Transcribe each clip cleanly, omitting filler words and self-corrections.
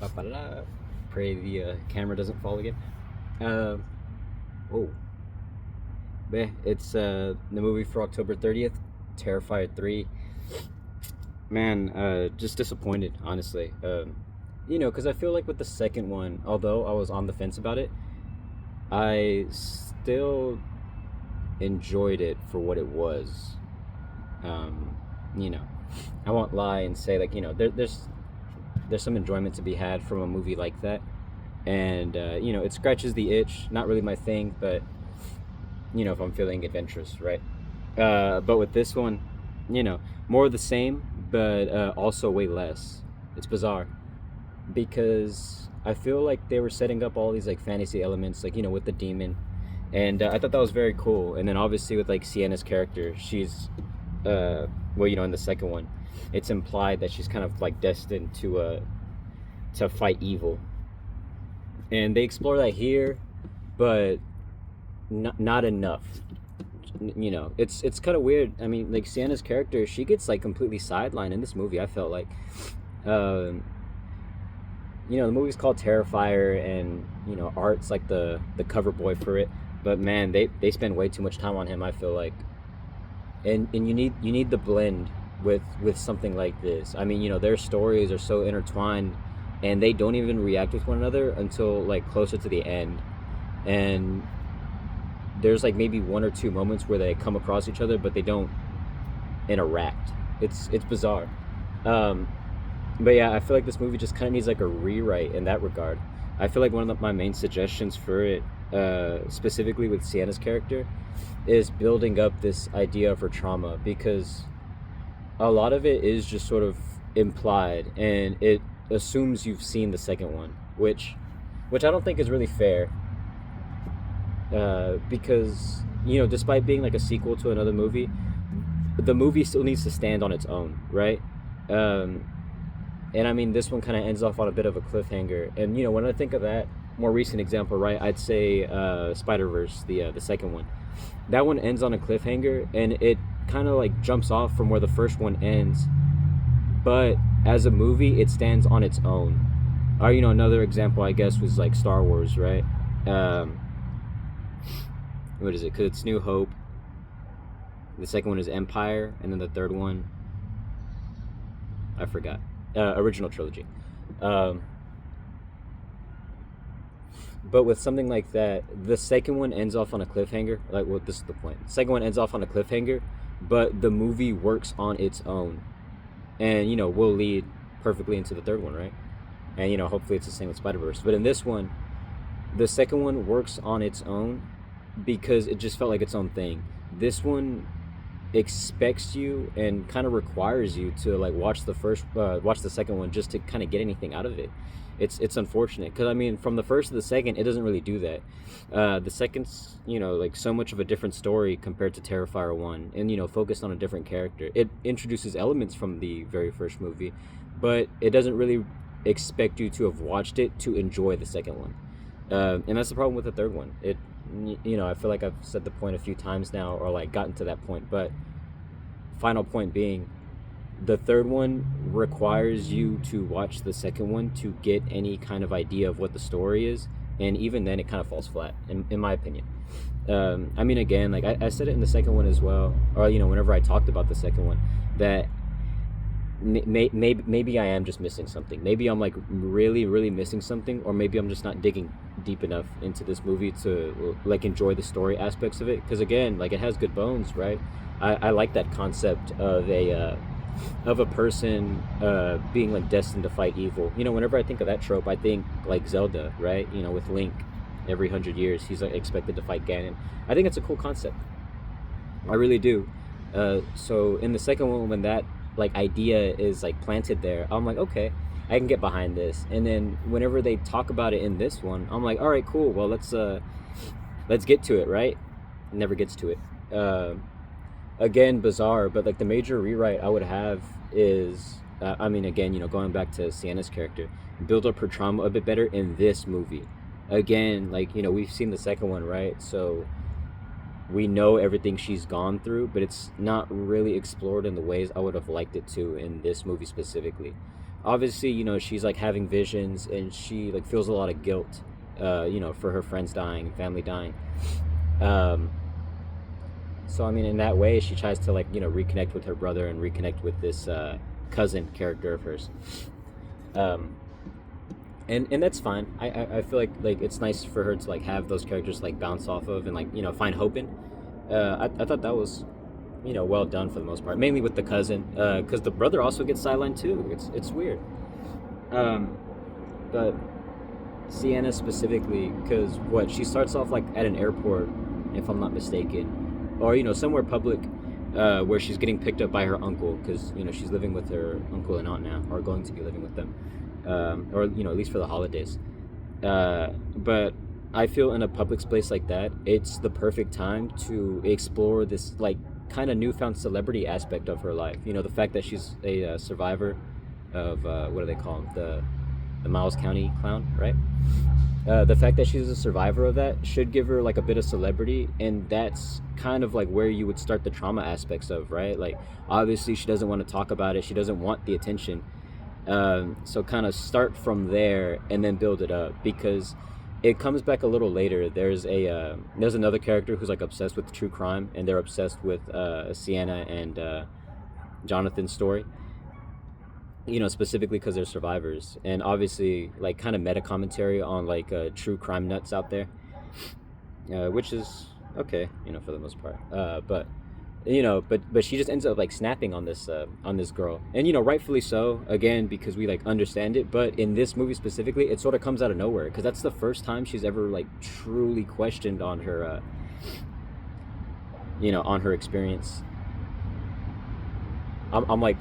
Ba-ba-la. Pray the camera doesn't fall again. Uh, oh, it's the movie for October 30th, Terrifier 3. Man, just disappointed, honestly. Because I feel like with the second one, although I was on the fence about it, I still enjoyed it for what it was. Um, you know, I won't lie and say like there's some enjoyment to be had from a movie like that, and it scratches the itch. Not really my thing, but if I'm feeling adventurous, right? But with this one, more of the same, but also way less. It's bizarre because I feel like they were setting up all these like fantasy elements, like with the demon, and I thought that was very cool. And then obviously with like Sienna's character, she's in the second one, it's implied that she's kind of like destined to fight evil, and they explore that here, but not enough. It's kind of weird. I mean, like Sienna's character, she gets like completely sidelined in this movie. I felt like, um, the movie's called Terrifier, and Art's like the cover boy for it. But man, they spend way too much time on him. I feel like, and you need the blend with something like this. I mean, their stories are so intertwined, and they don't even react with one another until like closer to the end, and there's like maybe one or two moments where they come across each other, but they don't interact. It's bizarre. Um, but yeah, I feel like this movie just kind of needs like a rewrite in that regard. I feel like one of my main suggestions for it, specifically with Sienna's character, is building up this idea of her trauma, because a lot of it is just sort of implied, and it assumes you've seen the second one, which I don't think is really fair, because despite being like a sequel to another movie, the movie still needs to stand on its own, right? Um, and I mean, this one kind of ends off on a bit of a cliffhanger. And when I think of that more recent example, right, I'd say Spider Verse, the second one. That one ends on a cliffhanger, and it kind of like jumps off from where the first one ends. But as a movie, it stands on its own. Or another example, I guess, was like Star Wars, right? Um, what is it? Because it's New Hope. The second one is Empire, and then the third one, I forgot. Original trilogy. Um, but with something like that, the second one ends off on a cliffhanger. Like, well, this is the point. The second one ends off on a cliffhanger, but the movie works on its own, and will lead perfectly into the third one, right? And hopefully it's the same with Spider Verse. But in this one, the second one works on its own because it just felt like its own thing. This one expects you and kind of requires you to like watch the second one just to kind of get anything out of it. It's unfortunate because I mean, from the first to the second, it doesn't really do that. The second's like so much of a different story compared to Terrifier 1, and focused on a different character. It introduces elements from the very first movie, but it doesn't really expect you to have watched it to enjoy the second one. And that's the problem with the third one. I feel like I've said the point a few times now, or like gotten to that point, but final point being, the third one requires you to watch the second one to get any kind of idea of what the story is, and even then it kind of falls flat in my opinion. I mean, again, like I said it in the second one as well, or whenever I talked about the second one, that maybe I am just missing something. Maybe I'm like really, really missing something, or maybe I'm just not digging deep enough into this movie to like enjoy the story aspects of it. Because again, like it has good bones, right? I like that concept of a person being like destined to fight evil. Whenever I think of that trope, I think like Zelda, right? With Link, every 100 years he's like expected to fight Ganon. I think it's a cool concept. I really do. So in the second one, when that like idea is like planted there, I'm like, okay, I can get behind this. And then whenever they talk about it in this one, I'm like, all right, cool. Well, let's get to it, right? Never gets to it. Again, bizarre, but like the major rewrite I would have is, I mean, again, going back to Sienna's character, build up her trauma a bit better in this movie. Again, like we've seen the second one, right? So we know everything she's gone through, but it's not really explored in the ways I would have liked it to in this movie specifically. obviously, she's like having visions, and she like feels a lot of guilt, for her friends dying, family dying. Um, so I mean, in that way, she tries to like reconnect with her brother and reconnect with this cousin character of hers. Um, and that's fine. I feel like it's nice for her to like have those characters like bounce off of and like find hope in. I thought that was well done for the most part, mainly with the cousin, because the brother also gets sidelined too. It's weird. Um, but Sienna specifically, because what she starts off like at an airport, if I'm not mistaken, or somewhere public, where she's getting picked up by her uncle, because she's living with her uncle and aunt now, or going to be living with them, or at least for the holidays. But I feel in a public space like that, it's the perfect time to explore this like kind of newfound celebrity aspect of her life. The fact that she's a survivor of what do they call him, the Miles County clown, right? The fact that she's a survivor of that should give her like a bit of celebrity, and that's kind of like where you would start the trauma aspects of, right? Like obviously she doesn't want to talk about it, she doesn't want the attention, so kind of start from there and then build it up, because it comes back a little later. There's another character who's like obsessed with true crime, and they're obsessed with Sienna and Jonathan's story, specifically because they're survivors, and obviously like kind of meta commentary on like true crime nuts out there, which is okay, for the most part. But she just ends up like snapping on this girl, and rightfully so, again, because we like understand it. But in this movie specifically, it sort of comes out of nowhere, because that's the first time she's ever like truly questioned on her on her experience. I'm like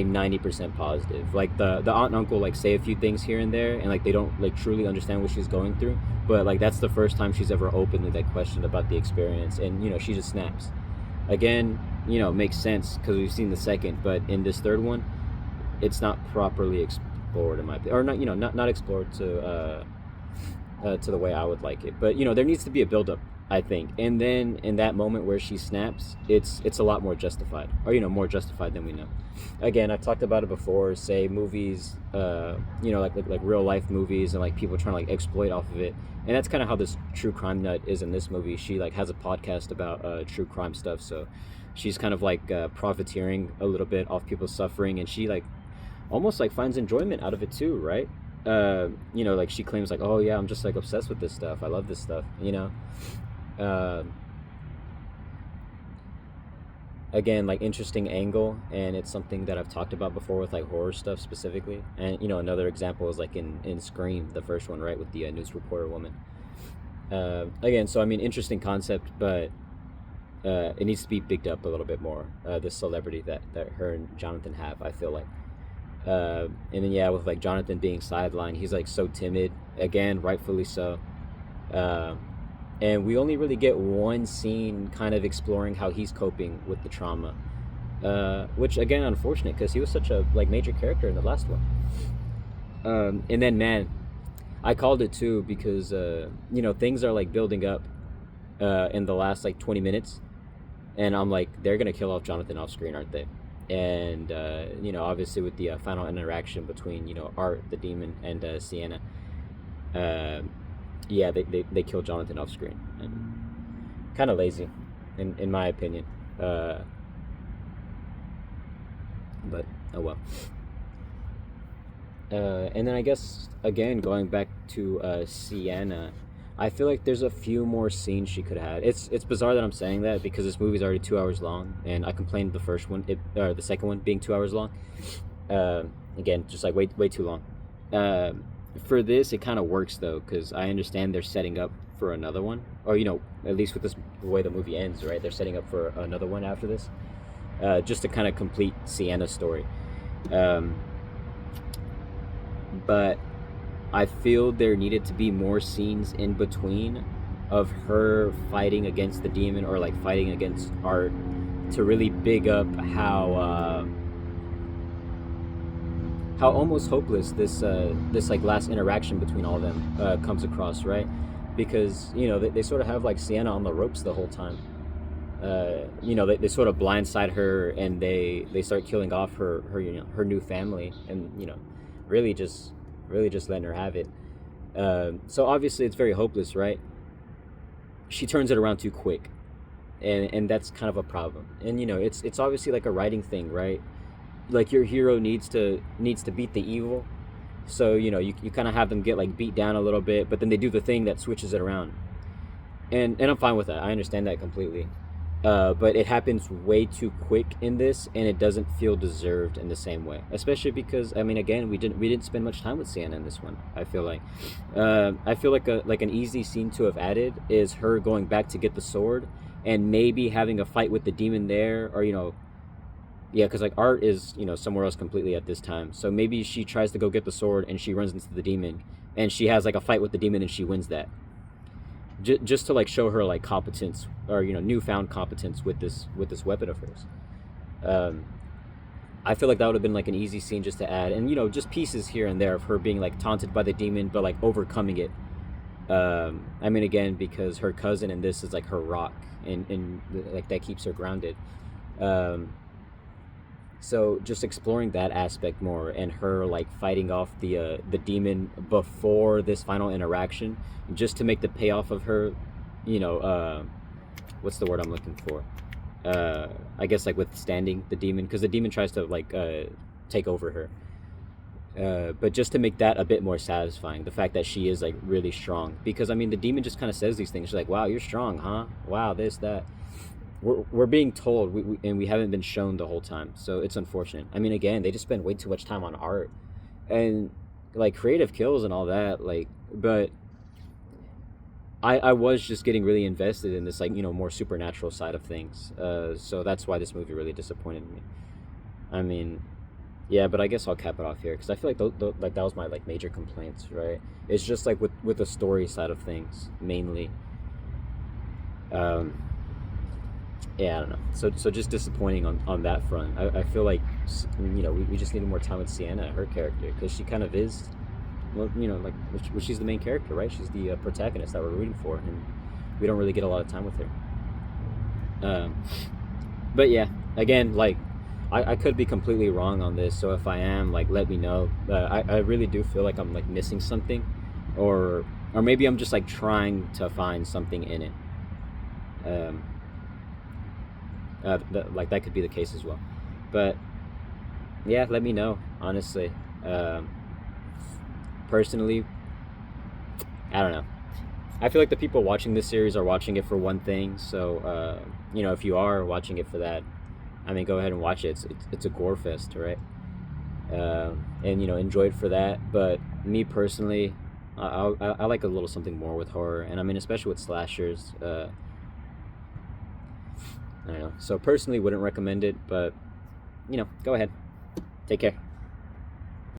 90% positive. Like the aunt and uncle like say a few things here and there, and like they don't like truly understand what she's going through. But like that's the first time she's ever openly like questioned about the experience, and she just snaps. Again, makes sense because we've seen the second, but in this third one, it's not properly explored in my opinion, or not not explored to the way I would like it. But there needs to be a build up, I think, and then in that moment where she snaps, it's a lot more justified, or more justified than we know. Again, I've talked about it before. Say movies, like real life movies, and like people trying to like exploit off of it, and that's kind of how this true crime nut is in this movie. She like has a podcast about true crime stuff, so she's kind of like profiteering a little bit off people's suffering, and she like almost like finds enjoyment out of it too, right? Like she claims like, oh yeah, I'm just like obsessed with this stuff, I love this stuff. uh, Again, like interesting angle, and it's something that I've talked about before with like horror stuff specifically. And another example is like in Scream, the first one, right, with the news reporter woman. Again, so I mean, interesting concept, but it needs to be bigged up a little bit more. The celebrity that her and Jonathan have, I feel like. And then yeah, with like Jonathan being sidelined, he's like so timid, again, rightfully so. uh, and we only really get one scene kind of exploring how he's coping with the trauma, which again, unfortunate, because he was such a like major character in the last one. And then man, I called it too, because things are like building up in the last like 20 minutes, and I'm like, they're gonna kill off Jonathan off screen, aren't they? And obviously with the final interaction between Art the demon and Sienna, uh, yeah, they kill Jonathan off screen, and kind of lazy, in my opinion. uh, but oh well. And then I guess again, going back to Sienna, I feel like there's a few more scenes she could have had. It's bizarre that I'm saying that, because this movie's already 2 hours long, and I complained the first one, or the second one, being 2 hours long. Uh, Again, just like way too long. Uh, for this, it kind of works though, because I understand they're setting up for another one, or at least with this, the way the movie ends, right? They're setting up for another one after this, just to kind of complete Sienna's story. Um, but I feel there needed to be more scenes in between of her fighting against the demon, or like fighting against Art, to really big up how almost hopeless this like last interaction between all of them comes across, right? Because they sort of have like Sienna on the ropes the whole time. they sort of blindside her, and they start killing off her new family, and really just really just letting her have it. So obviously it's very hopeless, right? She turns it around too quick, and that's kind of a problem. And it's obviously like a writing thing, right? Like your hero needs to beat the evil, so you kind of have them get like beat down a little bit, but then they do the thing that switches it around, and I'm fine with that. I understand that completely. But it happens way too quick in this, and it doesn't feel deserved in the same way. Especially because, I mean, again, we didn't spend much time with Sienna in this one. I feel like an easy scene to have added is her going back to get the sword, and maybe having a fight with the demon there, or yeah, because like Art is somewhere else completely at this time. So maybe she tries to go get the sword, and she runs into the demon, and she has like a fight with the demon, and she wins that. Just to like show her like competence, or newfound competence with this weapon of hers. um I feel like that would have been like an easy scene just to add, and just pieces here and there of her being like taunted by the demon, but like overcoming it. I mean, again, because her cousin in this is like her rock, and like that keeps her grounded. um so just exploring that aspect more, and her like fighting off the demon before this final interaction, just to make the payoff of her, you know uh what's the word I'm looking for, I guess like withstanding the demon, because the demon tries to like take over her. But just to make that a bit more satisfying, the fact that she is like really strong, because I mean the demon just kind of says these things. She's like, wow, you're strong, huh? Wow, this, that. We're being told, and we haven't been shown the whole time, so it's unfortunate. I mean, again, they just spend way too much time on Art, and like creative kills and all that, like, but I was just getting really invested in this, like, more supernatural side of things. So that's why this movie really disappointed me. I mean, yeah, but I guess I'll cap it off here, because I feel like like that was my like major complaints, right? It's just like with the story side of things mainly. um yeah, I don't know. So just disappointing on that front. I feel like we just needed more time with Sienna, her character, because she kind of is, well, like, she's the main character, right? She's the protagonist that we're rooting for, and we don't really get a lot of time with her. But yeah, again, like, I could be completely wrong on this, so if I am, like, let me know. I really do feel like I'm like missing something, or maybe I'm just like trying to find something in it. um like that could be the case as well, but yeah, let me know, honestly. Personally, I don't know. I feel like the people watching this series are watching it for one thing. So, if you are watching it for that, I mean, go ahead and watch it. It's a gore fest, right? And enjoy it for that. But me personally, I like a little something more with horror, and I mean, especially with slashers. I don't know. So personally, wouldn't recommend it, but go ahead. Take care.